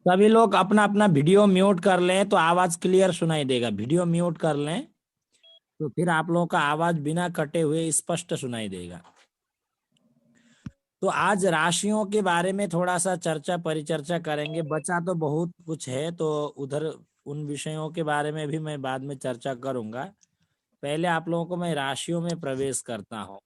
सभी लोग अपना अपना वीडियो म्यूट कर लें तो आवाज क्लियर सुनाई देगा। वीडियो म्यूट कर लें तो फिर आप लोगों का आवाज बिना कटे हुए स्पष्ट सुनाई देगा। तो आज राशियों के बारे में थोड़ा सा चर्चा परिचर्चा करेंगे। बचा तो बहुत कुछ है, तो उधर उन विषयों के बारे में भी मैं बाद में चर्चा करूंगा। पहले आप लोगों को मैं राशियों में प्रवेश करता हूँ।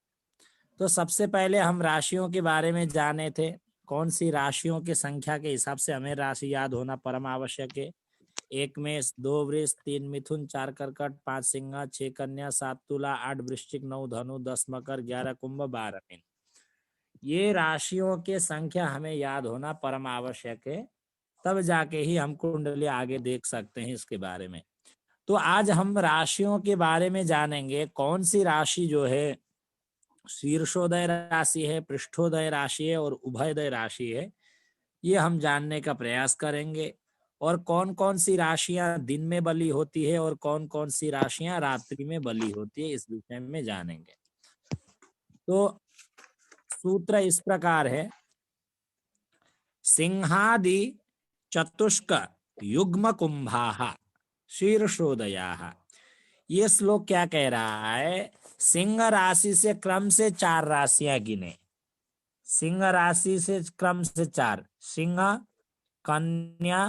तो सबसे पहले हम राशियों के बारे में जाने थे। कौन सी राशियों की संख्या के हिसाब से हमें राशि याद होना परम आवश्यक है। 1 मेष, 2 वृष, 3 मिथुन, 4 कर्कट, 5 सिंह, 6 कन्या, 7 तुला, 8 वृश्चिक, 9 धनु, 10 मकर, 11 कुंभ, 12 मीन। ये राशियों के संख्या हमें याद होना परम आवश्यक है। तब जाके ही हम कुंडली आगे देख सकते हैं इसके बारे में। तो आज हम राशियों के बारे में जानेंगे। कौन सी राशि जो है शीर्षोदय राशि है, पृष्ठोदय राशि है और उभयोदय राशि है, ये हम जानने का प्रयास करेंगे। और कौन कौन सी राशियां दिन में बली होती है और कौन कौन सी राशियां रात्रि में बली होती है, इस विषय में जानेंगे। तो सूत्र इस प्रकार है। सिंहादि चतुष्क युग्म कुंभाः शीर्षोदयाः। ये श्लोक क्या कह रहा है? सिंह राशि से क्रम से 4 राशियां गिने। सिंह राशि से क्रम से 4: सिंह, कन्या,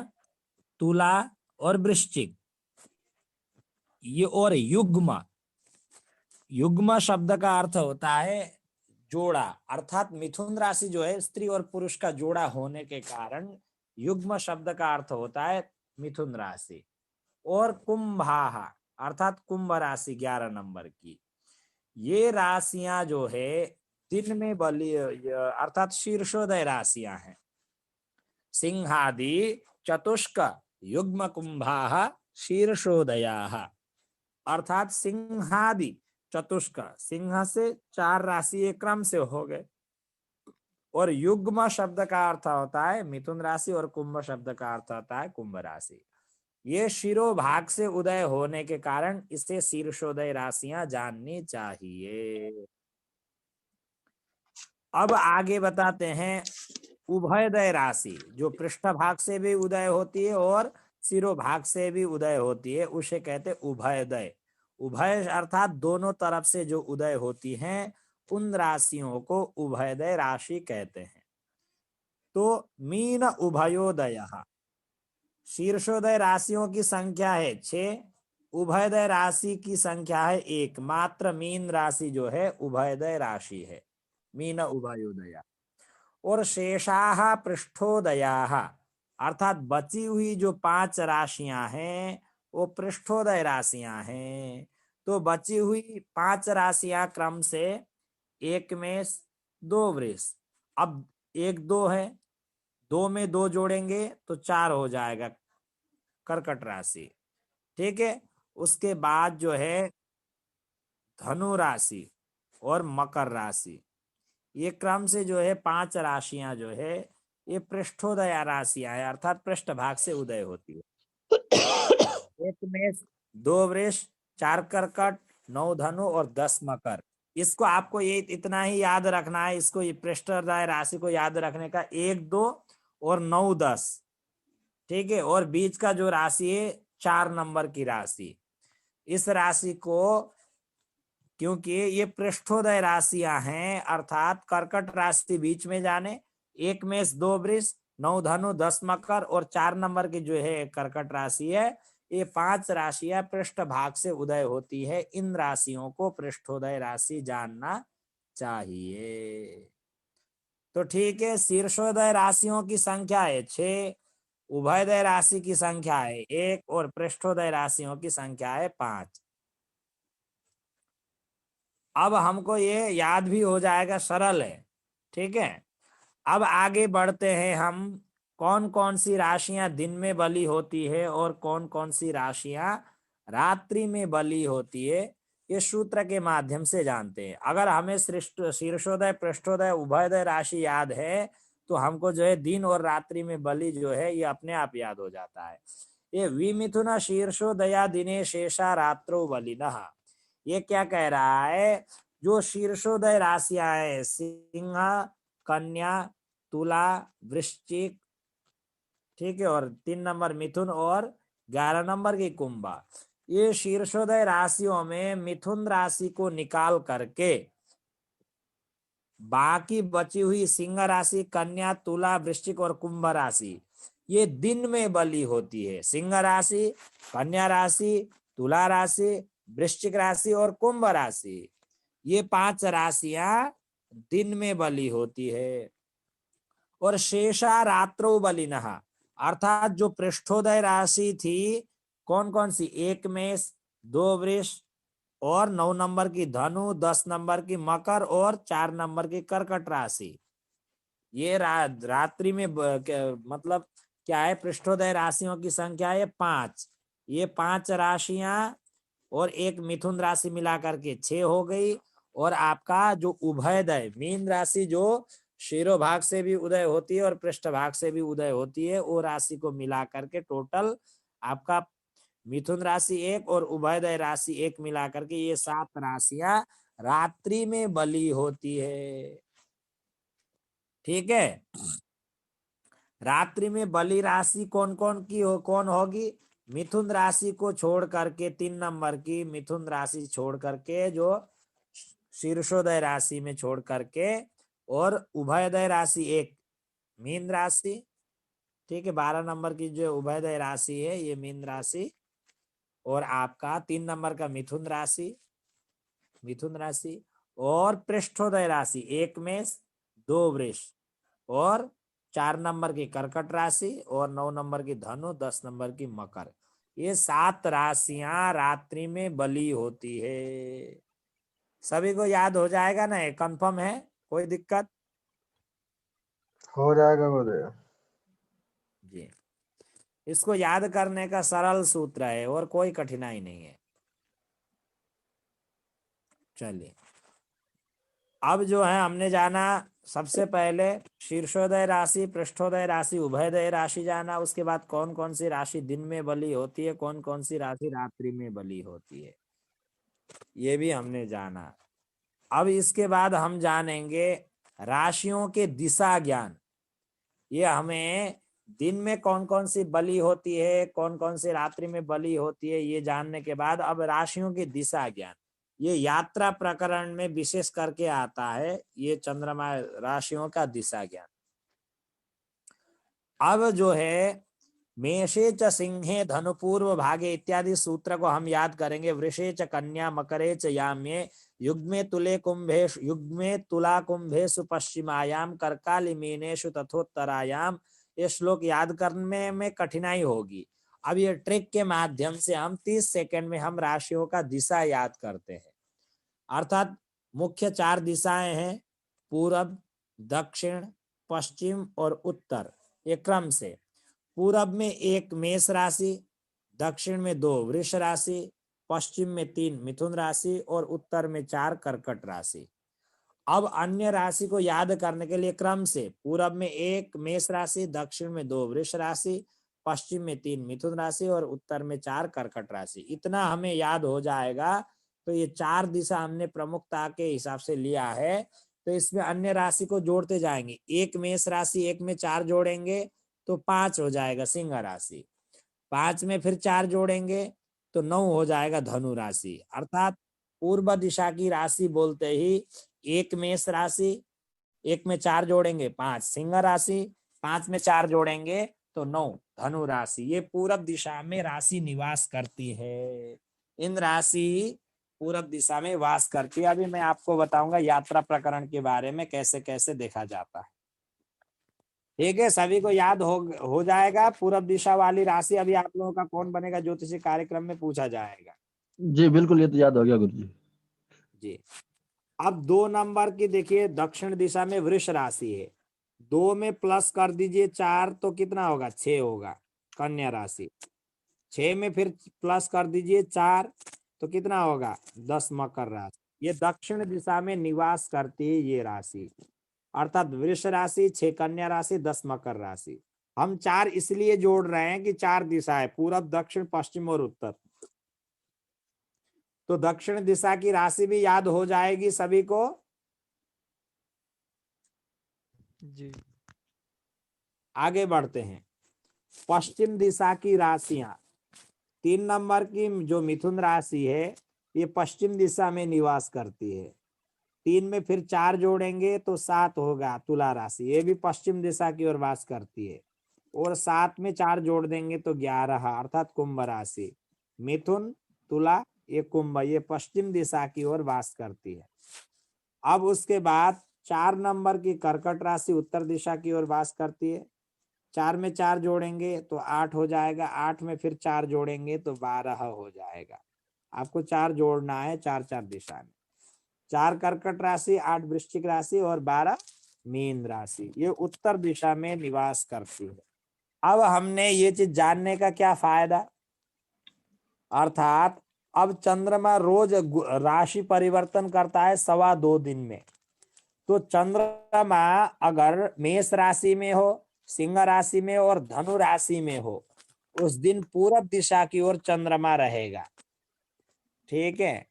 तुला और वृश्चिक। ये और युग्म, युग्म शब्द का अर्थ होता है जोड़ा। अर्थात मिथुन राशि जो है स्त्री और पुरुष का जोड़ा होने के कारण युग्म शब्द का अर्थ होता है मिथुन राशि। और कुंभाः अर्थात कुंभ राशि 11 नंबर की। ये राशियां जो है दिन में बली अर्थात शीर्षोदय राशियां हैं। सिंहादि चतुष्क युग्म कुंभाः शीर्षोदयाः। अर्थात सिंहादि चतुष्क, सिंह से 4 राशि एक क्रम से हो गए। और युग्म शब्द का अर्थ होता है मिथुन राशि और कुंभ शब्द का अर्थ होता है कुंभ राशि। ये शिरोभाग से उदय होने के कारण इसे शीर्षोदय राशियां जाननी चाहिए। अब आगे बताते हैं उभयोदय राशि, जो पृष्ठभाग से भी उदय होती है और शिरोभाग से भी उदय होती है, उसे कहते हैं उभयोदय। उभय अर्थात दोनों तरफ से जो उदय होती हैं उन राशियों को उभयोदय राशि कहते हैं। तो मीन उभयोदय, शीर्षोदय राशियों की संख्या है 6, उभयोदय राशि की संख्या है 1। मात्र मीन राशि जो है उभयोदय राशि है, मीन उभयोदय। और शेषाः पृष्ठोदयाः, अर्थात बची हुई जो 5 राशियां हैं वो पृष्ठोदय राशियां हैं। तो बची हुई 5 राशियां क्रम से 1 मेष, 2 वृष। अब 1 2 है, 2 में 2 जोड़ेंगे तो 4 हो जाएगा, कर्कट राशि। ठीक है। उसके बाद जो है धनु राशि और मकर राशि। ये क्रम से जो है 5 राशियां जो है ये पृष्ठोदय राशियां है, अर्थात पृष्ठभाग से उदय होती है। 1 मेष, 2 वृष, 4 कर्कट, 9 धनु और 10 मकर। इसको आपको ये इतना ही याद रखना है। इसको ये पृष्ठोदय राशि को याद रखने का 1 2 और 9 10। ठीक है। और बीच का जो राशि है 4 नंबर की राशि, इस राशि को, क्योंकि ये पृष्ठोदय राशियां हैं अर्थात कर्कट राशि बीच में जाने, 1 मेष, 2 वृष, 9 धनु, 10 मकर और 4 नंबर की जो है कर्कट राशि है, ये 5 राशियां पृष्ठ भाग से उदय होती है। इन राशियों को पृष्ठोदय राशि जानना चाहिए। तो ठीक है, शीर्षोदय राशियों की संख्या है 6, उभयोदय राशि की संख्या है 1 और पृष्ठोदय राशियों की संख्या है 5। अब हमको ये याद भी हो जाएगा, सरल है। ठीक है। अब आगे बढ़ते हैं हम। कौन कौन सी राशियां दिन में बली होती है और कौन कौन सी राशियां रात्रि में बली होती है, ये सूत्र के माध्यम से जानते हैं। अगर हमें शीर्षोदय, पृष्ठोदय, उभयोदय राशि याद है तो हमको जो है दिन और रात्रि में बली जो है ये अपने आप याद हो जाता है। ये विमिथुन शीर्षोदया दिने शेषा रात्रो बलिनः, ये क्या कह रहा है? जो शीर्षोदय राशियां है सिंह, कन्या, तुला, वृश्चिक, ठीक है, और 3 नंबर मिथुन और 11 नंबर की कुंभ। ये शीर्षोदय राशियों में मिथुन राशि को निकाल करके बाकी बची हुई सिंह राशि, कन्या, तुला, वृश्चिक और कुंभ राशि ये दिन में बली होती है। सिंह राशि, कन्या राशि, तुला राशि, वृश्चिक राशि और कुंभ राशि ये 5 राशियां दिन में बली होती है। और शेषा रात्रो बलिनः, अर्थात जो पृष्ठोदय राशि थी कौन कौन सी, 1 मेष, 2 वृष और 9 नंबर की धनु, 10 नंबर की मकर और 4 नंबर की कर्कट राशि ये रात्रि में मतलब क्या है, पृष्ठोदय राशियों की संख्या है 5। ये 5 राशियां और एक मिथुन राशि मिलाकर के 6 हो गई। और आपका जो उभयदय मीन राशि जो शिरोभाग से भी उदय होती है और पृष्ठभाग से भी उदय होती है, वो राशि को मिला करके टोटल आपका मिथुन राशि 1 और उभयदय राशि 1 मिला करके ये 7 राशियां रात्रि में बली होती है। ठीक है, रात्रि में बली राशि कौन कौन की कौन होगी, मिथुन राशि को छोड़ करके 3 नंबर की मिथुन राशि छोड़ करके, जो शीर्षोदय राशि में छोड़ करके, और उभयदय राशि 1 मीन राशि। ठीक है, 12 नंबर की जो उभयदय राशि है ये मीन राशि, और आपका 3 नंबर का मिथुन राशि और पृष्ठोदय राशि 1 मेष, 2 वृष और 4 नंबर की कर्कट राशि और 9 नंबर की धनु, 10 नंबर की मकर ये 7 राशियां रात्रि में बली होती है। सभी को याद हो जाएगा ना, ये कंफर्म है, कोई दिक्कत? हो जाएगा गुरुदेव। जी, इसको याद करने का सरल सूत्र है और कोई कठिनाई नहीं है। चलिए, अब जो है हमने जाना सबसे पहले शीर्षोदय राशि, पृष्ठोदय राशि, उभयदय राशि जाना। उसके बाद कौन कौन सी राशि दिन में बली होती है, कौन कौन सी राशि रात्रि में बली होती है, ये भी हमने जाना। अब इसके बाद हम जानेंगे राशियों के दिशा ज्ञान। ये हमें दिन में कौन कौन सी बली होती है, कौन कौन सी रात्रि में बली होती है, ये जानने के बाद अब राशियों की दिशा ज्ञान, ये यात्रा प्रकरण में विशेष करके आता है, ये चंद्रमा राशियों का दिशा ज्ञान। अब जो है मेषे च सिंहे धनु पूर्व भागे इत्यादि सूत्र को हम याद करेंगे। वृषे च कन्या मकरे च याम्ये युग्मे तुले कुंभेषु, युग्मे तुला कुंभेषु पश्चिमायाम कर्काली मीनेषु तथोत्तरायाम। ये श्लोक याद करने में कठिनाई होगी। अब ये ट्रिक के माध्यम से हम 30 सेकंड में हम राशियों का दिशा याद करते हैं। अर्थात मुख्य 4 दिशाएं हैं, पूरब, दक्षिण, पश्चिम और उत्तर। ये क्रम से पूरब में 1 मेष राशि, दक्षिण में 2 वृष राशि, पश्चिम में 3 मिथुन राशि और उत्तर में 4 कर्कट राशि। अब अन्य राशि को याद करने के लिए क्रम से पूरब में 1 मेष राशि, दक्षिण में 2 वृष राशि, पश्चिम में 3 मिथुन राशि और उत्तर में 4 कर्कट राशि। इतना हमें याद हो जाएगा। तो ये 4 दिशा हमने प्रमुखता के हिसाब से लिया है। तो इसमें अन्य राशि को जोड़ते जाएंगे। 1 मेष राशि 1 में 4 जोड़ेंगे तो 5 हो जाएगा सिंह राशि। 5 में फिर 4 जोड़ेंगे तो 9 हो जाएगा धनु राशि। अर्थात पूर्व दिशा की राशि बोलते ही 1 मेष राशि, 1 में 4 जोड़ेंगे 5 सिंह राशि, 5 में 4 जोड़ेंगे तो 9 धनु राशि। ये पूरब दिशा में राशि निवास करती है। इन राशि पूरब दिशा में वास करती है। अभी मैं आपको बताऊंगा यात्रा प्रकरण के बारे में कैसे कैसे देखा जाता है। ठीक है, सभी को याद हो जाएगा पूरब दिशा वाली राशि। अभी आप लोगों का कौन बनेगा ज्योतिषी कार्यक्रम में पूछा जाएगा। जी बिल्कुल, ये तो याद हो गया गुरु जी। जी, अब 2 नंबर की देखिए दक्षिण दिशा में वृष राशि है। 2 में प्लस कर दीजिए 4 तो कितना होगा, 6 होगा कन्या राशि। 6 में फिर प्लस कर दीजिए 4 तो कितना होगा 10 मकर राशि। ये दक्षिण दिशा में निवास करती है ये राशि। अर्थात वृष राशि, 6 कन्या राशि, 10 मकर राशि। हम 4 इसलिए जोड़ रहे हैं कि 4 दिशा है, पूरब, दक्षिण, पश्चिम और उत्तर। तो दक्षिण दिशा की राशि भी याद हो जाएगी सभी को। जी। आगे बढ़ते हैं। पश्चिम दिशा की राशियां, 3 नंबर की जो मिथुन राशि है ये पश्चिम दिशा में निवास करती है। 3 में फिर 4 जोड़ेंगे तो 7 होगा तुला राशि, ये भी पश्चिम दिशा की ओर वास करती है। और 7 में 4 जोड़ देंगे तो 11 अर्थात कुंभ राशि। मिथुन, तुला, ये कुंभ, ये पश्चिम दिशा की ओर वास करती है। अब उसके बाद 4 नंबर की कर्कट राशि उत्तर दिशा की ओर वास करती है। 4 में 4 जोड़ेंगे तो 8 हो जाएगा, 8 में फिर 4 जोड़ेंगे तो 12 हो जाएगा। आपको 4 जोड़ना है 4 दिशा में। 4 कर्कट राशि, 8 वृश्चिक राशि और 12 मीन राशि, ये उत्तर दिशा में निवास करती है। अब हमने ये चीज जानने का क्या फायदा, अर्थात अब चंद्रमा रोज राशि परिवर्तन करता है 2.25 दिन में। तो चंद्रमा अगर मेष राशि में हो, सिंह राशि में और धनु राशि में हो, उस दिन पूरब दिशा की ओर चंद्रमा रहेगा। ठीक है,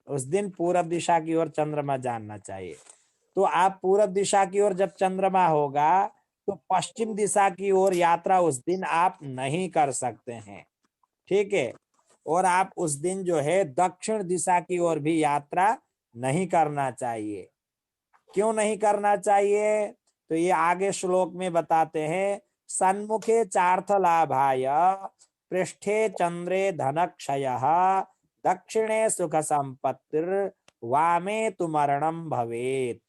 उस दिन पूरब दिशा की ओर चंद्रमा जानना चाहिए। तो आप पूरब दिशा की ओर जब चंद्रमा होगा तो पश्चिम दिशा की ओर यात्रा उस दिन आप नहीं कर सकते हैं। ठीक है, और आप उस दिन जो है दक्षिण दिशा की ओर भी यात्रा नहीं करना चाहिए। क्यों नहीं करना चाहिए, तो ये आगे श्लोक में बताते हैं। सन्मुखे चार्थ लाभाय पृष्ठे चंद्रे धनक्षयः दक्षिणे सुख संपत्तिर वामे तु मरणम भवेत।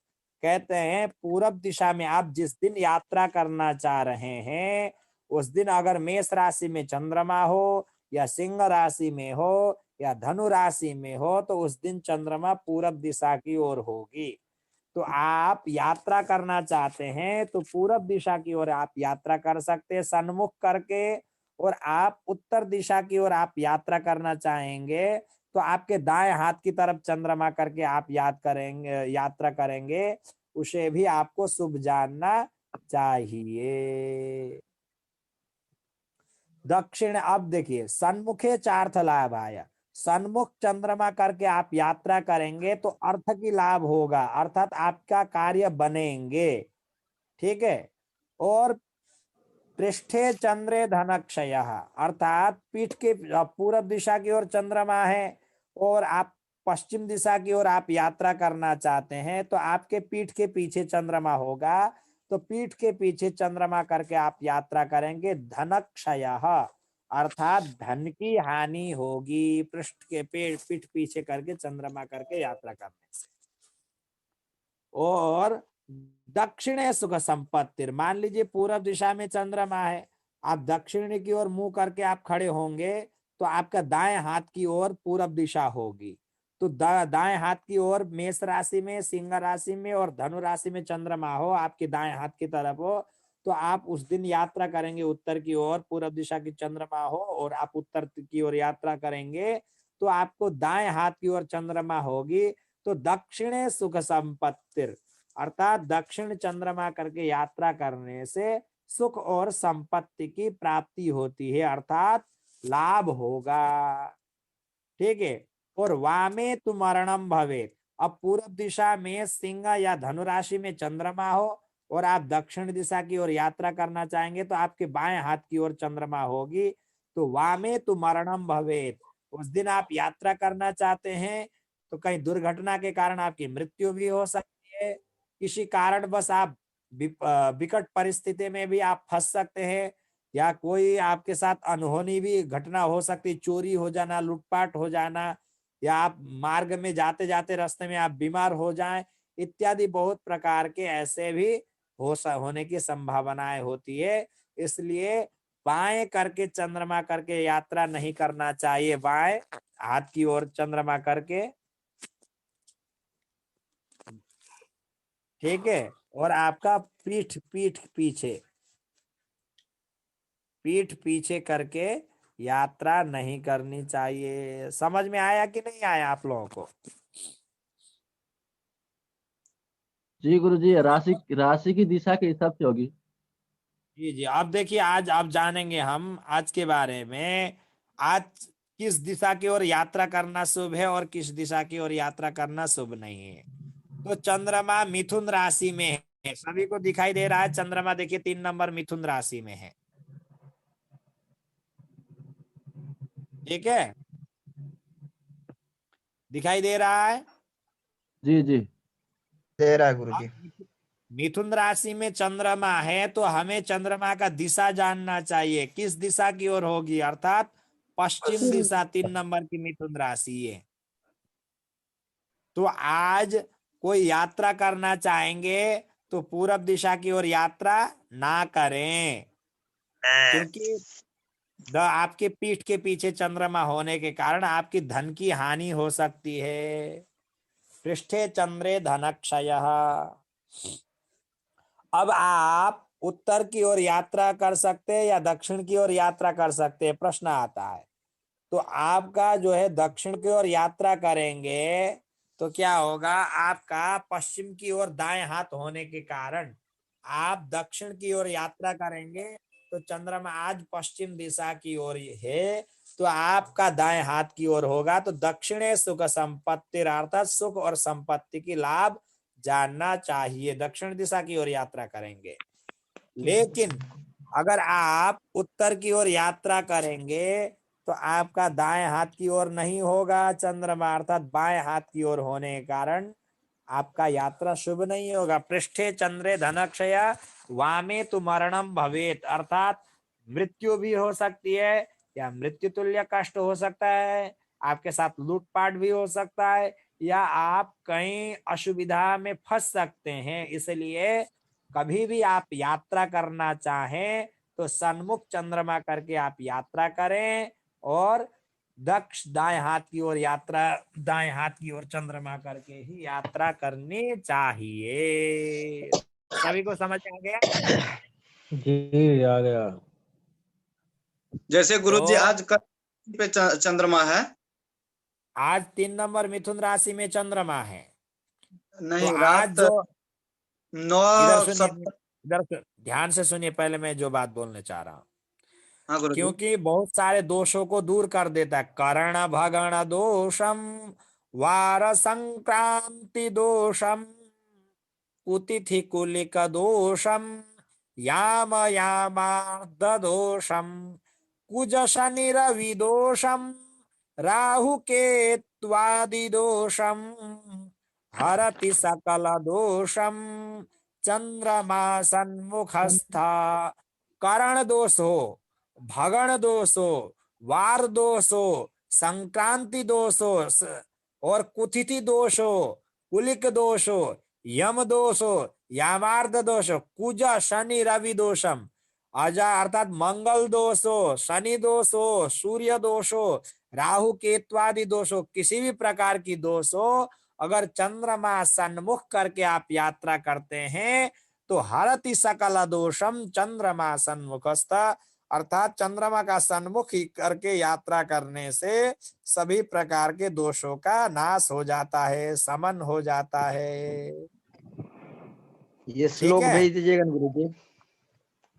कहते हैं पूरब दिशा में आप जिस दिन यात्रा करना चाह रहे हैं उस दिन अगर मेष राशि में चंद्रमा हो या सिंह राशि में हो या धनु राशि में हो तो उस दिन चंद्रमा पूरब दिशा की ओर होगी। तो आप यात्रा करना चाहते हैं तो पूरब दिशा की ओर आप यात्रा कर सकते हैं सन्मुख करके, और आप उत्तर दिशा की ओर आप यात्रा करना चाहेंगे तो आपके दाएं हाथ की तरफ चंद्रमा करके आप यात्रा करेंगे, उसे भी आपको शुभ जानना चाहिए। दक्षिण, अब देखिए सन्मुखे चार्थ लाभ आया, सन्मुख चंद्रमा करके आप यात्रा करेंगे तो अर्थ की लाभ होगा, अर्थात आपका कार्य बनेंगे। ठीक है, और पृष्ठे चंद्रे धनक्षय, अर्थात पीठ के पूरब दिशा की ओर चंद्रमा है और आप पश्चिम दिशा की ओर आप यात्रा करना चाहते हैं तो आपके पीठ के पीछे चंद्रमा होगा। तो पीठ के पीछे चंद्रमा करके आप यात्रा करेंगे धनक्षय, अर्थात धन की हानि होगी पृष्ठ के पीठ पीछे करके चंद्रमा करके यात्रा करने से। और दक्षिणे सुख संपत्ति, मान लीजिए पूरब दिशा में चंद्रमा है, आप दक्षिण की ओर मुंह करके आप खड़े होंगे तो आपका दाएं हाथ की ओर पूरब दिशा होगी। तो दाएं हाथ की ओर मेष राशि में, सिंह राशि में और धनु राशि में चंद्रमा हो, आपके दाएं हाथ की तरफ हो, तो आप उस दिन यात्रा करेंगे उत्तर की ओर, पूरब दिशा की चंद्रमा हो और आप उत्तर की ओर यात्रा करेंगे तो आपको दाएं हाथ की ओर चंद्रमा होगी। तो दक्षिणे सुख संपत्तिर, अर्थात दक्षिण चंद्रमा करके यात्रा करने से सुख और संपत्ति की प्राप्ति होती है, अर्थात लाभ होगा। ठीक है, और वामे तु मरणम भवेत, अब पूरब दिशा में सिंह या धनु राशि में चंद्रमा हो और आप दक्षिण दिशा की ओर यात्रा करना चाहेंगे तो आपके बाएं हाथ की ओर चंद्रमा होगी। तो वामे तु मरणम भवेत, उस दिन आप यात्रा करना चाहते हैं तो कहीं दुर्घटना के कारण आपकी मृत्यु भी हो सकती है, किसी कारण बस आप विकट परिस्थिति में भी आप फंस सकते हैं, या कोई आपके साथ अनहोनी भी घटना हो सकती, चोरी हो जाना, लूटपाट हो जाना, या आप मार्ग में जाते जाते रास्ते में आप बीमार हो जाएं, इत्यादि बहुत प्रकार के ऐसे भी होने की संभावनाएं होती है। इसलिए बाएं करके चंद्रमा करके यात्रा नहीं करना चाहिए, बाएं हाथ की ओर चंद्रमा करके। ठीक है, और आपका पीठ पीछे करके यात्रा नहीं करनी चाहिए। समझ में आया कि नहीं आया आप लोगों को? जी गुरु जी, राशि राशि की दिशा के हिसाब से होगी। जी जी, अब देखिए आज अब जानेंगे हम आज के बारे में, आज किस दिशा की ओर यात्रा करना शुभ है और किस दिशा की ओर यात्रा करना शुभ नहीं है। तो चंद्रमा मिथुन राशि में है, सभी को दिखाई दे रहा है चंद्रमा, देखिए 3 नंबर मिथुन राशि में है। ठीक है, दिखाई दे रहा है। जी जी। दे रहा है गुरुजी। अब मिथुन राशि में चंद्रमा है तो हमें चंद्रमा का दिशा जानना चाहिए, किस दिशा की ओर होगी, अर्थात पश्चिम दिशा। 3 नंबर की मिथुन राशि है। तो आज कोई यात्रा करना चाहेंगे तो पूरब दिशा की ओर यात्रा ना करें, क्योंकि आपके पीठ के पीछे चंद्रमा होने के कारण आपकी धन की हानि हो सकती है। पृष्ठे चंद्रे धनक्षयः। अब आप उत्तर की ओर यात्रा कर सकते हैं या दक्षिण की ओर यात्रा कर सकते हैं, प्रश्न आता है। तो आपका जो है दक्षिण की ओर यात्रा करेंगे तो क्या होगा, आपका पश्चिम की ओर दाएं हाथ होने के कारण आप दक्षिण की ओर यात्रा करेंगे तो चंद्रमा आज पश्चिम दिशा की ओर है, तो आपका दाएं हाथ की ओर होगा। तो दक्षिणे सुख संपत्ति, अर्थात सुख और संपत्ति की लाभ जानना चाहिए, दक्षिण दिशा की ओर यात्रा करेंगे। लेकिन अगर आप उत्तर की ओर यात्रा करेंगे तो आपका दाएं हाथ की ओर नहीं होगा चंद्रमा, अर्थात बाएं हाथ की ओर होने के कारण आपका यात्रा शुभ नहीं होगा। पृष्ठे चंद्रे धनक्षय वामे तु मरणम भवेत, अर्थात मृत्यु भी हो सकती है या मृत्यु तुल्य कष्ट हो सकता है, आपके साथ लूटपाट भी हो सकता है, या आप कहीं असुविधा में फंस सकते हैं। इसलिए कभी भी आप यात्रा करना चाहें तो सन्मुख चंद्रमा करके आप यात्रा करें, और दक्ष दाएं हाथ की ओर यात्रा, दाएं हाथ की ओर चंद्रमा करके ही यात्रा करनी चाहिए। सभी को समझ आ गया? जी आ गया। जैसे गुरुजी तो आज पे चंद्रमा है। आज 3 नंबर मिथुन राशि में चंद्रमा है। तो नहीं, आज रात जो, नौ इधर सुनिए, सत्तर। इधर ध्यान से सुनिए, पहले मैं जो बात बोलने चाह रहा हूं, हाँ गुरुजी। क्योंकि बहुत सारे दोषों को दूर कर देता है। कर्ण भगण दोषम, वार संक्रांति दोषम, कुतिथि कुलिक दोषम, याम यामार्ध दोषम, कुज शनि रवि दोषम, राहु केत्वादि दोषम, हरति सकल दोषम, चंद्रमा सन्मुखस्था। करण दोष हो, भगण दोष हो, वार दोष हो, संक्रांति दोष हो, और कुथिति दोष हो, कुलिक दोष हो, यम दोष हो, यामार्ध दोष हो, कुज शनि रवि दोषम, अजा अर्थात मंगल दोष हो, शनि दोष हो, सूर्य दोष हो, राहु केत्वादि दोष हो, किसी भी प्रकार की दोष हो, अगर चंद्रमा सन्मुख करके आप यात्रा करते हैं तो हरति सकल दोषम चंद्रमा सन्मुखस्थ, अर्थात चंद्रमा का सन्मुख ही करके यात्रा करने से सभी प्रकार के दोषों का नाश हो जाता है, समन हो जाता है। ये ठीक श्लोक है, भेज दीजिएगा ना गुरुजी।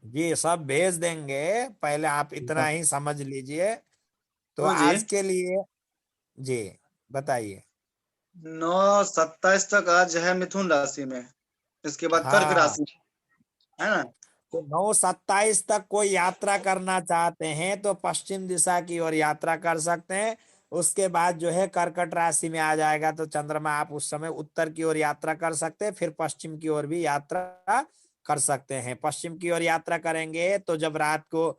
ये सब भेज देंगे, पहले आप इतना ही समझ लीजिए। तो गुरुजी आज के लिए जी बताइए। 9/27 तक आज है मिथुन राशि में, इसके बाद कर्क हाँ, राशि है ना। तो 9/27 तक कोई यात्रा करना चाहते हैं तो पश्चिम दिशा की ओर यात्रा कर सकते हैं। उसके बाद जो है कर्कट राशि में आ जाएगा तो चंद्रमा, आप उस समय उत्तर की ओर यात्रा कर सकते हैं, फिर पश्चिम की ओर भी यात्रा कर सकते हैं। पश्चिम की ओर यात्रा करेंगे तो जब रात को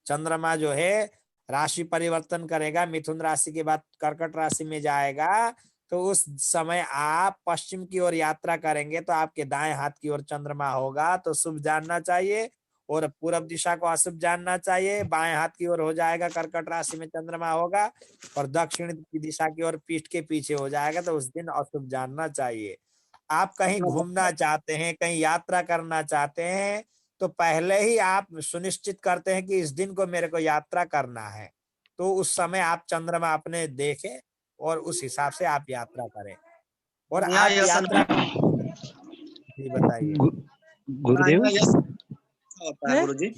चंद्रमा जो है राशि परिवर्तन करेगा, मिथुन राशि के बाद कर्कट राशि में जाएगा, तो उस समय आप पश्चिम की ओर यात्रा करेंगे तो आपके दाएं हाथ की ओर चंद्रमा होगा, तो शुभ जानना चाहिए, और पूरब दिशा को अशुभ जानना चाहिए। बाएं हाथ की ओर हो जाएगा, कर्कट राशि में चंद्रमा होगा, और दक्षिण की दिशा की ओर पीठ के पीछे हो जाएगा, तो उस दिन अशुभ जानना चाहिए। आप कहीं घूमना चाहते हैं, कहीं यात्रा करना चाहते हैं, तो पहले ही आप सुनिश्चित करते हैं कि इस दिन को मेरे को यात्रा करना है, तो उस समय आप चंद्रमा अपने देखें और उस हिसाब से आप यात्रा करें। और यहाँ आप यह यात्रा, समय, जी बताइए। गुरुदेव यहाँ यह समय होता है गुरुजी।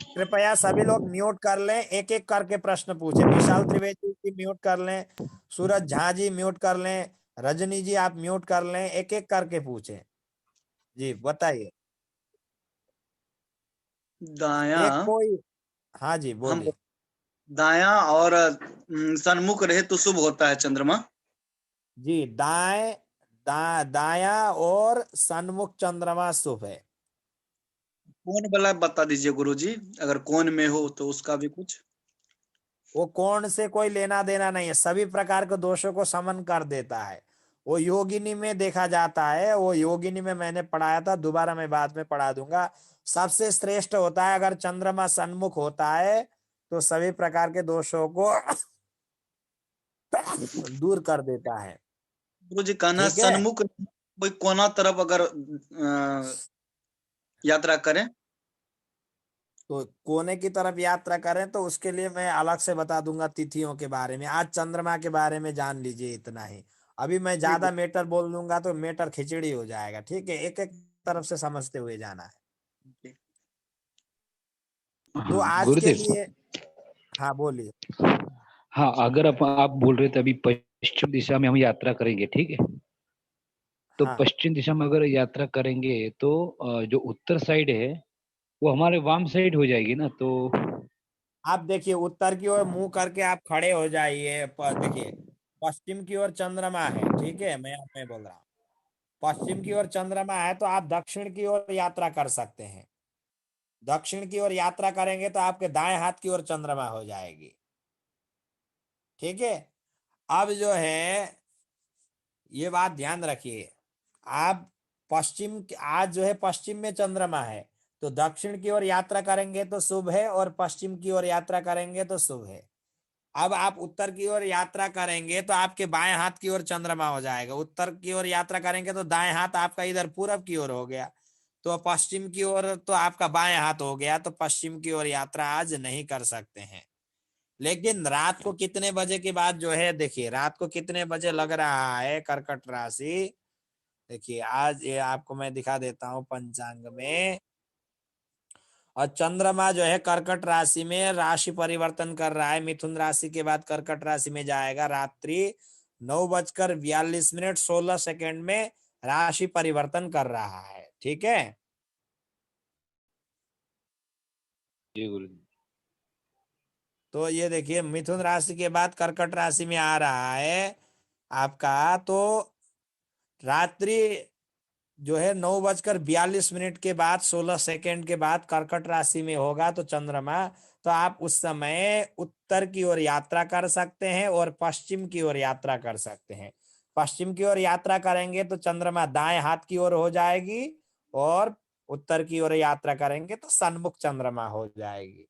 कृपया सभी लोग म्यूट कर लें, एक एक करके प्रश्न पूछे। विशाल त्रिवेदी जी म्यूट कर लें, सूरज झा जी म्यूट कर लें, रजनी जी आप म्यूट कर लें, एक एक करके पूछे। जी बताइए। दाया एक कोई, हाँ जी हम बोलिए। दाया और सन्मुख रहे तो शुभ होता है चंद्रमा। जी, दाया और सन्मुख चंद्रमा शुभ है। कौन वाला बता दीजिए गुरुजी, अगर कौन में हो तो उसका भी कुछ। वो कोण से कोई लेना देना नहीं है, सभी प्रकार के दोषों को समन कर देता है। वो योगिनी में देखा जाता है, वो योगिनी में मैंने पढ़ाया था, दोबारा मैं बाद में पढ़ा दूंगा। सबसे श्रेष्ठ होता है अगर चंद्रमा सन्मुख होता है तो सभी प्रकार के दोषों को दूर कर देता है। गुरुजी कहना है ठीक है, सन्मुख कोई कोना तरफ अगर यात्रा करें। तो कोने की तरफ यात्रा करें तो उसके लिए मैं अलग से बता दूंगा तिथियों के बारे में। आज चंद्रमा के बारे में जान लीजिए इतना ही। अभी मैं ठीक ज्यादा मेटर बोल दूंगा तो मेटर खिचड़ी हो जाएगा। ठीक है, एक एक तरफ से समझते हुए जाना है। है। तो हाँ आज के गुरुदेव। लिए, हाँ बोलिए। हाँ, अगर आप बोल रहे थे अभी पश्चिम दिशा में हम यात्रा करेंगे, ठीक है। तो हाँ, पश्चिम दिशा में अगर यात्रा करेंगे तो जो उत्तर साइड है वो हमारे वाम साइड हो जाएगी ना, तो आप देखिए उत्तर की ओर मुंह करके आप खड़े हो जाइए। देखिए पश्चिम की ओर चंद्रमा है, ठीक है, मैं बोल रहा हूँ पश्चिम की ओर चंद्रमा है, तो आप दक्षिण की ओर यात्रा कर सकते हैं। दक्षिण की ओर यात्रा करेंगे तो आपके दाएं हाथ की ओर चंद्रमा हो जाएगी। ठीक है, अब जो है ये बात ध्यान रखिए। आप आज जो है पश्चिम में चंद्रमा है, तो दक्षिण की ओर यात्रा करेंगे तो शुभ है, और पश्चिम की ओर यात्रा करेंगे तो शुभ है। अब आप उत्तर की ओर यात्रा करेंगे तो आपके बाएं हाथ की ओर चंद्रमा हो जाएगा। उत्तर की ओर यात्रा करेंगे तो दाएं हाथ आपका इधर पूरब की ओर हो गया। तो पश्चिम की ओर तो आपका बाएं हाथ हो गया, तो पश्चिम की ओर यात्रा आज नहीं कर सकते हैं। लेकिन रात को कितने बजे के बाद जो है, देखिए रात को कितने बजे लग रहा है कर्कट राशि। देखिए आज ये आपको मैं दिखा देता हूं पंचांग में। और चंद्रमा जो है कर्कट राशि में राशि परिवर्तन कर रहा है, मिथुन राशि के बाद कर्कट राशि में जाएगा। रात्रि 9:42:16 में राशि परिवर्तन कर रहा है। ठीक है, जी गुरुदेव। तो ये देखिए मिथुन राशि के बाद कर्कट राशि में आ रहा है आपका। तो रात्रि जो है 9:42 के बाद 16 के बाद कर्कट राशि में होगा तो चंद्रमा। तो आप उस समय उत्तर की ओर यात्रा कर सकते हैं और पश्चिम की ओर यात्रा कर सकते हैं। पश्चिम की ओर यात्रा करेंगे तो चंद्रमा दाएं हाथ की ओर हो जाएगी, और उत्तर की ओर यात्रा करेंगे तो सन्मुख चंद्रमा हो जाएगी।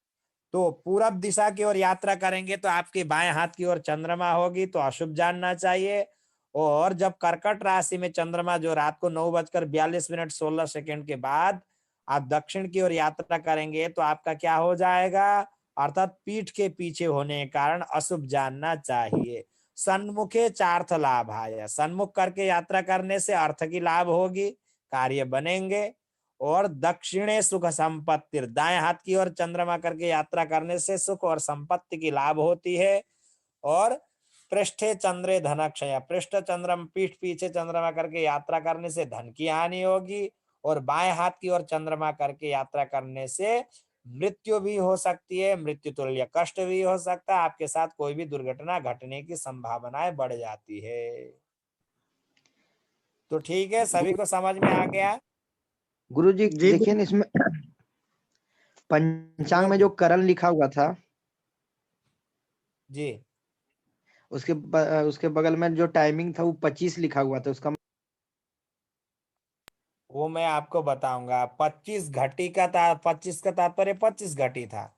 तो पूरब दिशा की ओर यात्रा करेंगे तो आपके बाएं हाथ की ओर चंद्रमा होगी, तो अशुभ जानना चाहिए। और जब कर्कट राशि में चंद्रमा जो रात को 9:42:16 के बाद आप दक्षिण की ओर यात्रा करेंगे तो आपका क्या हो जाएगा, अर्थात पीठ के पीछे होने के कारण अशुभ जानना चाहिए। सन्मुखे चार्थ लाभ है, सन्मुख करके यात्रा करने से अर्थ की लाभ होगी, कार्य बनेंगे। और दक्षिणे सुख संपत्ति, दाएं हाथ की ओर चंद्रमा करके यात्रा करने से सुख और संपत्ति की लाभ होती है। और पृष्ठे चंद्रे धनक्षय, पृष्ठ चंद्रम पीठ पीछे चंद्रमा करके यात्रा करने से धन की हानि होगी। और बाएं हाथ की ओर चंद्रमा करके यात्रा करने से मृत्यु भी हो सकती है, मृत्यु तुल्य कष्ट भी हो सकता है, आपके साथ कोई भी दुर्घटना घटने की संभावनाएं बढ़ जाती है। तो ठीक है, सभी को समझ में आ गया। गुरु जी जी देखिए ना, इसमें पंचांग में बोलिए। जो करण लिखा हुआ था जी, उसके बगल में जो टाइमिंग था वो 25 लिखा हुआ था, उसका वो मैं आपको बताऊंगा। 25 घटी का था, 25 का तात्पर्य 25 घटी था।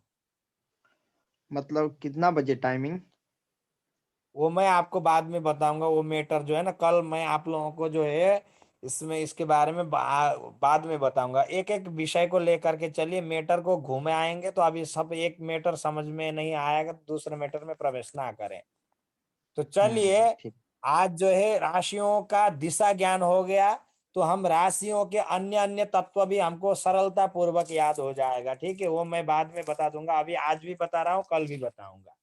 मतलब कितना बजे टाइमिंग। वो मैं आपको बाद में बताऊंगा। वो मेटर जो है ना, कल मैं आप लोगों को जो है इसमें इसके बारे में बाद में बताऊंगा। एक एक विषय को लेकर के चलिए, मेटर को घूमे आएंगे तो अभी सब एक मेटर समझ में नहीं आएगा तो दूसरे मेटर में प्रवेश ना करें। तो चलिए, ठीक। आज जो है राशियों का दिशा ज्ञान हो गया, तो हम राशियों के अन्य अन्य तत्व भी हमको सरलता पूर्वक याद हो जाएगा। ठीक है, वो मैं बाद में बता दूंगा, अभी आज भी बता रहा हूँ, कल भी बताऊंगा।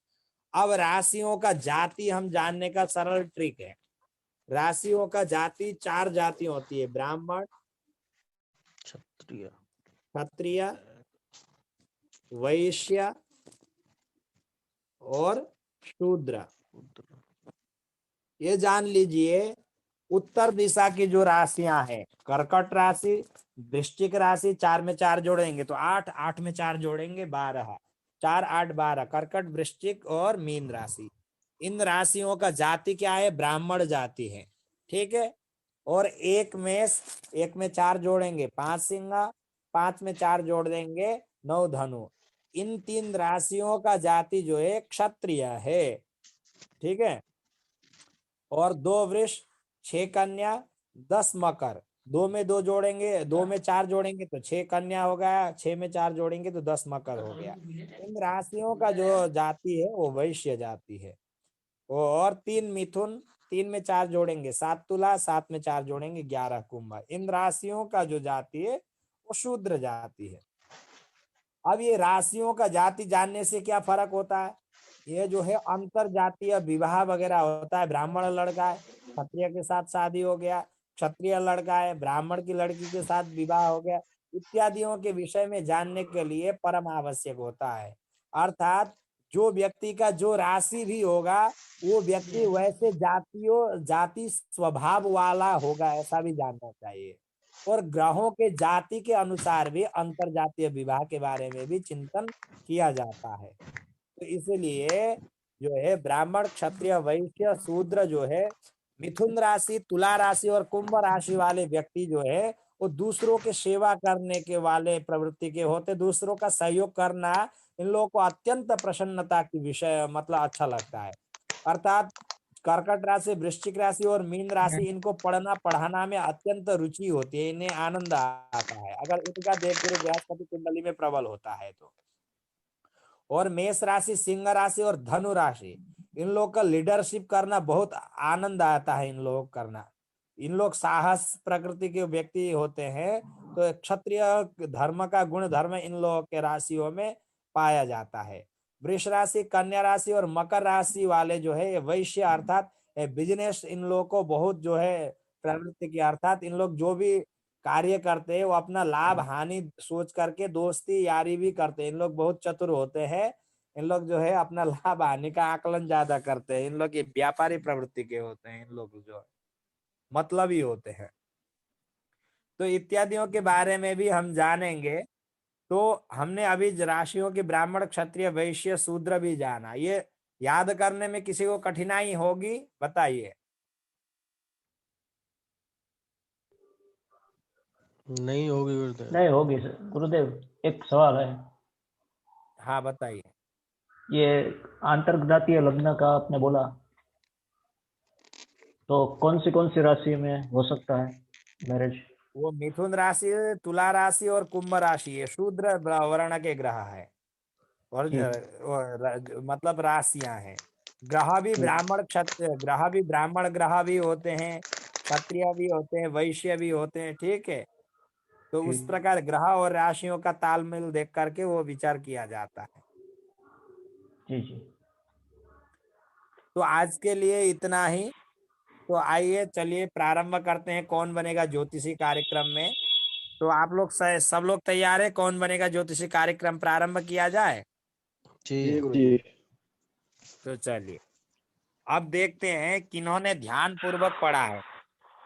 अब राशियों का जाति हम जानने का सरल ट्रिक है। राशियों का जाति 4 जाति होती है, ब्राह्मण, क्षत्रिय। क्षत्रिय, वैश्य और शूद्र। ये जान लीजिए उत्तर दिशा की जो राशियां हैं, कर्कट राशि, वृश्चिक राशि, 4 में 4 जोड़ेंगे तो 8, 8 में 4 जोड़ेंगे 12, 4 8 12, कर्कट, वृश्चिक और मीन राशि। इन राशियों का जाति क्या है? ब्राह्मण जाति है, ठीक है। और एक में 4 जोड़ेंगे 5 सिंहा, 5 में 4 जोड़ देंगे 9 धनु। इन 3 राशियों का जाति जो है क्षत्रिय है, ठीक है। और 2 वृष, 6 कन्या, 10 मकर। 2 में 2 जोड़ेंगे, 2 में 4 जोड़ेंगे तो 6 कन्या हो गया, 6 में 4 जोड़ेंगे तो 10 मकर हो गया। इन राशियों का जो जाति है वो वैश्य जाति है। और 3 मिथुन, 3 में 4 जोड़ेंगे 7 तुला, 7 में 4 जोड़ेंगे 11 कुंभ। इन राशियों का जो जाति है वो शूद्र जाति है। अब ये राशियों का जाति जानने से क्या फर्क होता है? ये जो है अंतर जातीय विवाह वगैरह होता है। ब्राह्मण लड़का है, क्षत्रिय के साथ शादी हो गया, क्षत्रिय लड़का है, ब्राह्मण की लड़की के साथ विवाह हो गया, इत्यादियों के विषय में जानने के लिए परम आवश्यक होता है। अर्थात जो व्यक्ति का जो राशि भी होगा वो व्यक्ति वैसे जाति स्वभाव वाला होगा, ऐसा भी जानना चाहिए। और ग्रहों के जाति के अनुसार भी अंतर जातीय विवाह के बारे में भी चिंतन किया जाता है। तो इसलिए जो है ब्राह्मण, क्षत्रिय, वैश्य, शूद्र जो है, मिथुन राशि, तुला राशि और कुंभ राशि वाले व्यक्ति जो है वो दूसरों के सेवा करने के वाले प्रवृत्ति के होते। दूसरों का सहयोग करना इन लोगों को अत्यंत प्रसन्नता की विषय मतलब अच्छा लगता है। अर्थात कर्कट राशि, वृश्चिक राशि और मीन राशि, इनको पढ़ना पढ़ाना में अत्यंत रुचि होती है, इन्हें आनंद आता है अगर इनका देवगुरु बृहस्पति कुंडली में प्रबल होता है तो। और मेष राशि, सिंह राशि और धनु राशि, इन लोग का लीडरशिप करना बहुत आनंद आता है। इन लोग करना, इन लोग साहस प्रकृति के व्यक्ति होते हैं। तो क्षत्रिय धर्म का गुण धर्म इन लोगों के राशियों में पाया जाता है। वृष राशि, कन्या राशि और मकर राशि वाले जो है वैश्य अर्थात बिजनेस इन लोगों को बहुत जो है प्रवृत्ति की, अर्थात इन लोग जो भी कार्य करते हैं वो अपना लाभ हानि सोच करके दोस्ती यारी भी करते हैं। इन लोग बहुत चतुर होते हैं। इन लोग जो है अपना लाभ हानि का आकलन ज्यादा करते हैं। इन लोग ये व्यापारी प्रवृत्ति के होते हैं। इन लोग जो मतलबी होते हैं। तो इत्यादियों के बारे में भी हम जानेंगे। तो हमने अभी राशियों की ब्राह्मण, क्षत्रिय, वैश्य, शूद्र भी जाना। ये याद करने में किसी को कठिनाई होगी? बताइए। नहीं होगी गुरुदेव। नहीं होगी सर। गुरुदेव एक सवाल है, हाँ बताइए। ये अंतर्जातीय लग्न का आपने बोला, तो कौन सी राशि में हो सकता है मैरिज? वो मिथुन राशि, तुला राशि और कुंभ राशि, ये शूद्र वर्ण के ग्रह है। और मतलब राशियां हैं। ग्रह भी ब्राह्मण, क्षत्रिय ग्रह भी, ब्राह्मण ग्रह भी होते हैं, क्षत्रिय भी होते हैं, वैश्य भी होते हैं, ठीक है। तो उस प्रकार ग्रह और राशियों का तालमेल देख करके वो विचार किया जाता है। जी जी। तो आज के लिए इतना ही। तो आइए चलिए प्रारंभ करते हैं कौन बनेगा ज्योतिषी कार्यक्रम में। तो आप लोग सब लोग तैयार है? कौन बनेगा ज्योतिषी कार्यक्रम प्रारंभ किया जाए? जी तो चलिए अब देखते हैं किन्होंने ध्यान पूर्वक पढ़ा है।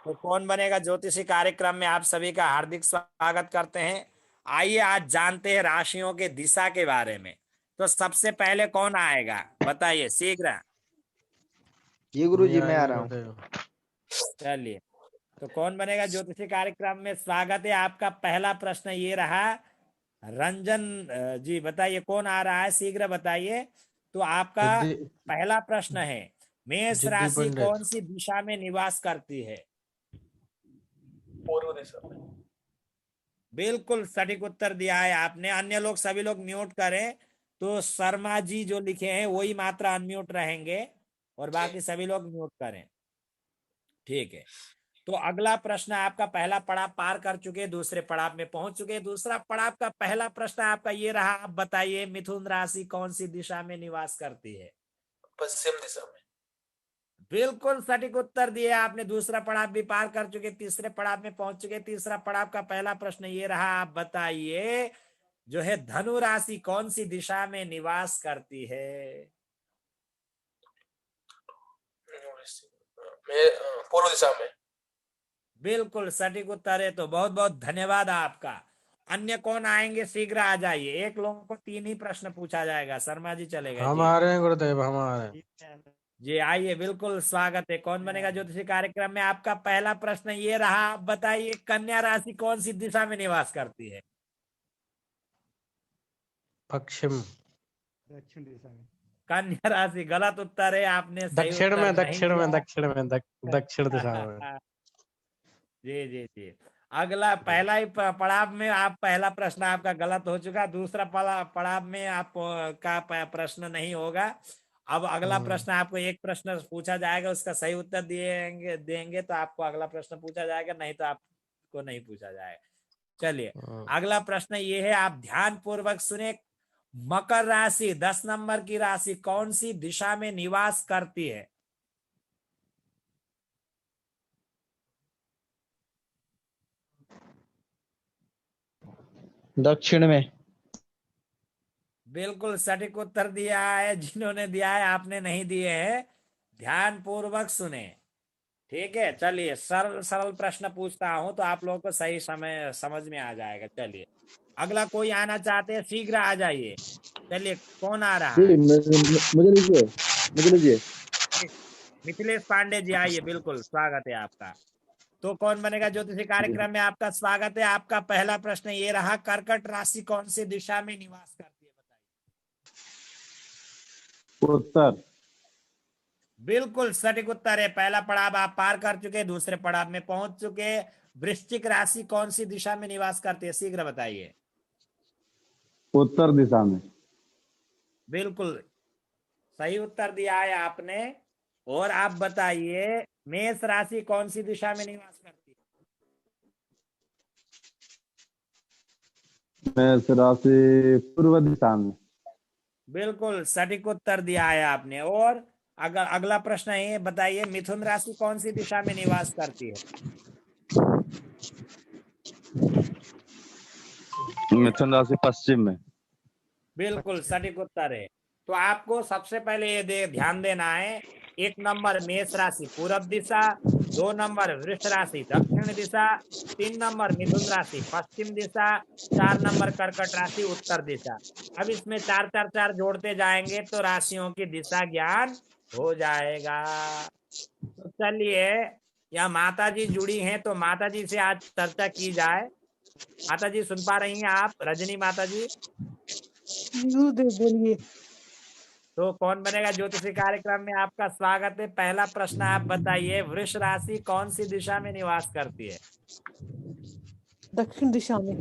तो कौन बनेगा ज्योतिषी कार्यक्रम में आप सभी का हार्दिक स्वागत करते हैं। आइए आज जानते हैं राशियों के दिशा के बारे में। तो सबसे पहले कौन आएगा बताइए शीघ्र। जी गुरु जी मैं आ रहा हूँ। चलिए तो कौन बनेगा ज्योतिषी कार्यक्रम में स्वागत है आपका। पहला प्रश्न ये रहा, रंजन जी बताइए कौन आ रहा है, शीघ्र बताइए। तो आपका सिद्धि पहला प्रश्न है, मेष सिद्धि राशि पंडित। कौन सी दिशा में निवास करती है? पूर्व दिशा में। बिल्कुल सटीक उत्तर दिया है आपने। अन्य लोग सभी लोग म्यूट करें। तो शर्मा जी जो लिखे हैं वही मात्र अनम्यूट रहेंगे और बाकी सभी लोग म्यूट करें, ठीक है। तो अगला प्रश्न, आपका पहला पड़ाव पार कर चुके, दूसरे पड़ाव में पहुंच चुके। दूसरा पड़ाव का पहला प्रश्न आपका ये रहा, आप बताइए मिथुन राशि कौन सी दिशा में निवास करती है? पश्चिम दिशा में। बिल्कुल सटीक उत्तर दिया आपने। दूसरा पड़ाव भी पार कर चुके, तीसरे पड़ाव में पहुंच चुके। तीसरा पड़ाव का पहला प्रश्न ये रहा, आप बताइए जो है धनु राशि कौन सी दिशा में निवास करती है? मैं पूर्व दिशा में। बिल्कुल सटीक उत्तर है, तो बहुत बहुत धन्यवाद आपका। अन्य कौन आएंगे, शीघ्र आ जाइए। एक लोगों को 3 ही प्रश्न पूछा जाएगा। शर्मा जी चलेगा हम जी। आ रहे हैं गुरुदेव, हम आ रहे हैं। जी आइए, बिल्कुल स्वागत है। कौन बनेगा ज्योतिषी कार्यक्रम में। आपका पहला प्रश्न ये रहा, आप बताइए कन्या राशि कौन सी दिशा में निवास करती है। पश्चिम। दक्षिण दिशा में। कन्या राशि गलत उत्तर है, आपने सही दक्षिण उत्तर में, नहीं दक्षिण में, दिया। दक्षिण में, दक्षिण दिशा में। जी जी जी। अगला पहला ही पड़ाव में आप, पहला प्रश्न आपका गलत हो चुका। दूसरा पड़ाव में आप का प्रश्न नहीं होगा। अब अगला प्रश्न आपको एक प्रश्न पूछा जाएगा, उसका सही उत्तर देंगे तो आपको अगला प्रश्न पूछा जाएगा, नहीं तो आपको नहीं पूछा जाएगा। चलिए अगला प्रश्न ये है, आप ध्यान पूर्वक सुने। मकर राशि 10 नंबर की राशि कौन सी दिशा में निवास करती है। दक्षिण में। बिल्कुल सटीक उत्तर दिया है। जिन्होंने दिया है, आपने नहीं दिए हैं। ध्यान पूर्वक सुने, ठीक है। चलिए सरल सरल प्रश्न पूछता हूं तो आप लोगों को सही समय समझ में आ जाएगा। चलिए अगला कोई आना चाहते हैं, शीघ्र आ जाइए। चलिए कौन आ रहा है। मुझे लीजिए। मिथिलेश पांडे जी आइए, बिल्कुल स्वागत है आपका। तो कौन बनेगा ज्योतिषी कार्यक्रम में, आपका स्वागत है। आपका पहला प्रश्न ये रहा, कर्कट राशि कौन सी दिशा में निवास करती है, बताइए। उत्तर। बिल्कुल सटीक उत्तर है। पहला पड़ाव आप पार कर चुके, दूसरे पड़ाव में पहुंच चुके। वृश्चिक राशि कौन सी दिशा में निवास करती है, शीघ्र बताइए। उत्तर दिशा में। बिल्कुल सही उत्तर दिया है आपने। और आप बताइए, मेष राशि कौन सी दिशा में निवास करती है। मेष राशि पूर्व दिशा में। बिल्कुल सटीक उत्तर दिया है आपने। और अगर अगला प्रश्न है, बताइए मिथुन राशि कौन सी दिशा में निवास करती है। मिथुन राशि पश्चिम में। बिल्कुल सटीक उत्तर है। तो आपको सबसे पहले ये ध्यान देना है, 1 नंबर मेष राशि पूरब दिशा, 2 नंबर वृष राशि दक्षिण दिशा, 3 नंबर मिथुन राशि पश्चिम दिशा, 4 नंबर कर्कट राशि उत्तर दिशा। अब इसमें 4 4 4 जोड़ते जाएंगे तो राशियों की दिशा ज्ञान हो जाएगा। तो चलिए, या माता जी जुड़ी हैं तो माता जी से आज चर्चा की जाए। माता जी सुन पा रही हैं आप, रजनी माता जी। बोलिए। तो कौन बनेगा ज्योतिषी कार्यक्रम में, आपका स्वागत है। पहला प्रश्न आप बताइए, वृष राशि कौन सी दिशा में निवास करती है। दक्षिण दिशा में।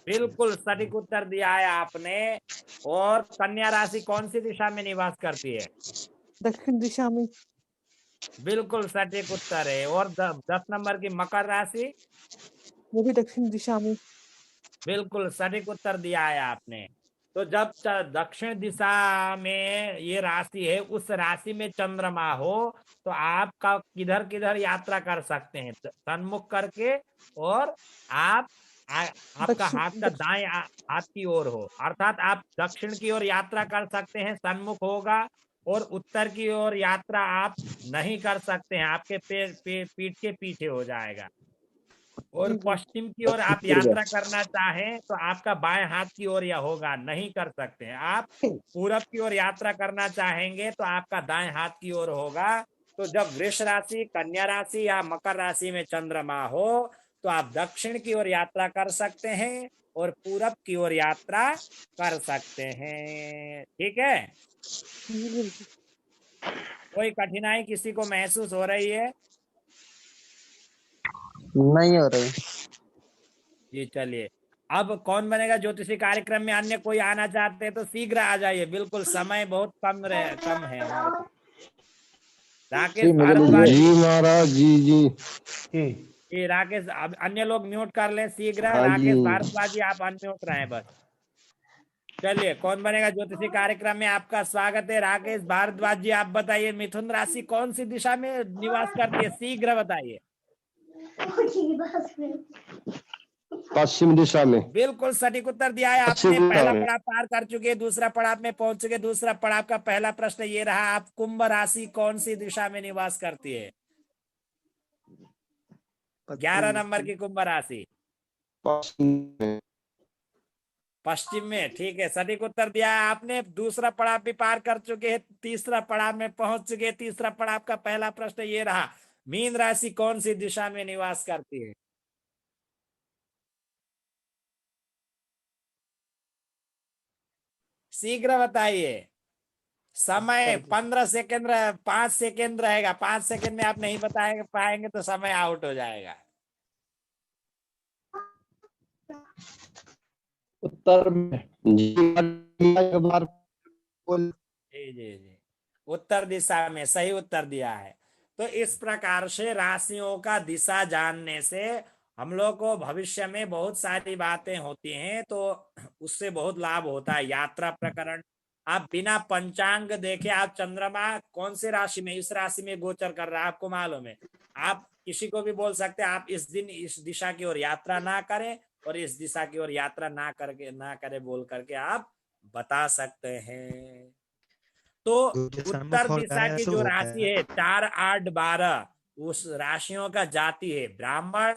बिल्कुल सटीक उत्तर दिया है आपने। और कन्या राशि कौन सी दिशा में निवास करती है। दक्षिण दिशा में। बिल्कुल सटीक उत्तर है। और 10 नंबर की मकर राशि, वो भी दक्षिण दिशा में। बिल्कुल सटीक उत्तर दिया है आपने। तो जब दक्षिण दिशा में ये राशि है, उस राशि में चंद्रमा हो तो आपका किधर किधर यात्रा कर सकते हैं, सन्मुख करके। और आपका हाथ का दाएं हाथ की ओर हो, अर्थात आप दक्षिण की ओर यात्रा कर सकते हैं, सन्मुख होगा। और उत्तर की ओर यात्रा आप नहीं कर सकते हैं, आपके पीठ के पीछे हो जाएगा। और पश्चिम की ओर आप यात्रा करना चाहें तो आपका बाएं हाथ की ओर या होगा, नहीं कर सकते हैं। आप पूरब की ओर यात्रा करना चाहेंगे तो आपका दाएं हाथ की ओर होगा। तो जब वृष राशि, कन्या राशि या मकर राशि में चंद्रमा हो तो आप दक्षिण की ओर यात्रा कर सकते हैं और पूरब की ओर यात्रा कर सकते हैं। ठीक है, कोई कठिनाई किसी को महसूस हो रही है? नहीं हो रही। जी चलिए, अब कौन बनेगा ज्योतिषी कार्यक्रम में, अन्य कोई आना चाहते हैं तो शीघ्र आ जाइए। बिल्कुल समय बहुत कम है हमारे पास। राकेश भारद्वाज जी महाराज, जी जी जी राकेश, अब अन्य लोग म्यूट कर लें शीघ्र। हाँ जी। राकेश भारद्वाज जी आप अनम्यूट रहें बस। चलिए, कौन बनेगा ज्योतिषी कार्यक्रम में, आपका स्वागत है। राकेश भारद्वाज जी आप बताइए, मिथुन राशि कौन सी दिशा में निवास करती है, शीघ्र बताइए। पश्चिम दिशा में। बिल्कुल सटीक उत्तर दिया है आपने। पश्चिम दिशा पहला में। पड़ाव पार कर चुके, दूसरा पड़ाव में पहुंच चुके। दूसरा पड़ाव का पहला प्रश्न ये रहा, आप कुंभ राशि कौन सी दिशा में निवास करती है? 11 नंबर की कुंभ राशि पश्चिम में। पश्चिम में। ठीक है, सटीक उत्तर दिया है आपने। दूसरा पड़ाव भी पार कर चुके हैं, तीसरा पड़ाव में पहुंच चुके। तीसरा पड़ाव का पहला प्रश्न ये रहा, मीन राशि कौन सी दिशा में निवास करती है? शीघ्र बताइए। समय 15 सेकंड 5 सेकंड रहेगा। 5 सेकंड में आप नहीं बता पाएंगे तो समय आउट हो जाएगा। उत्तर में। जी जी जी जी, उत्तर दिशा में सही उत्तर दिया है। तो इस प्रकार से राशियों का दिशा जानने से हम लोग को भविष्य में बहुत सारी बातें होती हैं, तो उससे बहुत लाभ होता है। यात्रा प्रकरण, आप बिना पंचांग देखे आप चंद्रमा कौन से राशि में, इस राशि में गोचर कर रहा है, आपको मालूम है, आप किसी को भी बोल सकते हैं आप इस दिन इस दिशा की ओर यात्रा ना करें और इस दिशा की ओर यात्रा ना करें बोल करके आप बता सकते हैं। तो उत्तर दिशा की जो राशि है 4, 8, 12, उस राशियों का जाति है ब्राह्मण।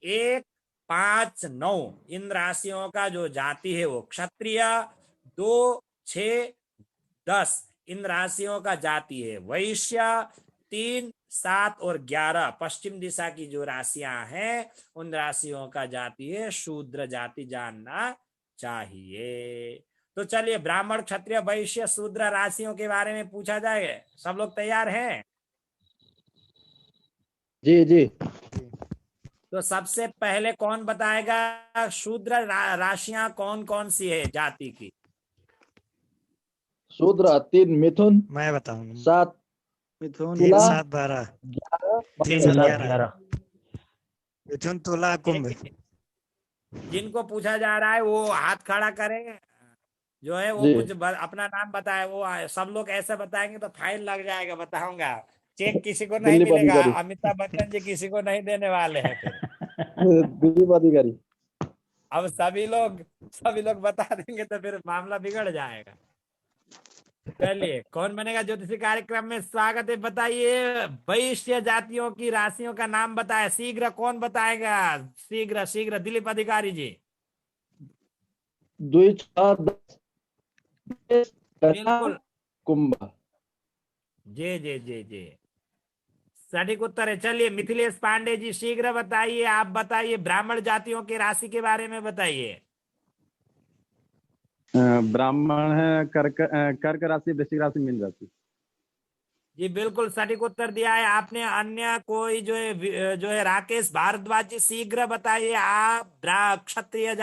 1, 5, 9 इन राशियों का जो जाति है वो क्षत्रिय। 2, 6, 10 इन राशियों का जाति है वैश्य। 3, 7 और 11 पश्चिम दिशा की जो राशियां हैं उन राशियों का जाति है शूद्र जाति, जानना चाहिए। तो चलिए, ब्राह्मण, क्षत्रिय, वैश्य, शूद्र राशियों के बारे में पूछा जाएगा। सब लोग तैयार हैं? जी जी। तो सबसे पहले कौन बताएगा शूद्र राशियां कौन कौन सी है जाति की? शूद्र 3 मिथुन, मैं बताऊंगा। 7 मिथुन, 3, तुला, 7, 12, 3, 11 11, मिथुन, तुला, कुंभ। जिनको पूछा जा रहा है वो हाथ खड़ा करें, जो है वो जी। कुछ अपना नाम बताए। वो सब लोग ऐसे बताएंगे तो फाइन लग जाएगा, बताऊंगा। चेक किसी को नहीं दिलीप मिलेगा। अधिकारी। अमिताभ बच्चन जी किसी को नहीं देने वाले हैं फिर। दिलीप अधिकारी। अब सभी लोग बता देंगे तो फिर मामला बिगड़ जाएगा। चलिए, कौन बनेगा ज्योतिषी कार्यक्रम में स्वागत है। बताइए, वैश्य जातियों की राशियों का नाम बताए। शीघ्र कौन बताएगा? शीघ्र शीघ्र, दिलीप अधिकारी जी। 2, 4, 10 बिल्कुल, कुंभ। जी जी जी जी, सटीक उत्तर है। चलिए, मिथिलेश पांडे जी शीघ्र बताइए। आप बताइए, ब्राह्मण जातियों की राशि के बारे में बताइए। ब्राह्मण है कर्क राशि, वृश्चिक राशि, मीन राशि। जी बिल्कुल सटीक उत्तर दिया है आपने। अन्य कोई जो है राकेश भारद्वाज जी शीघ्र बताइए। आप क्षत्रिय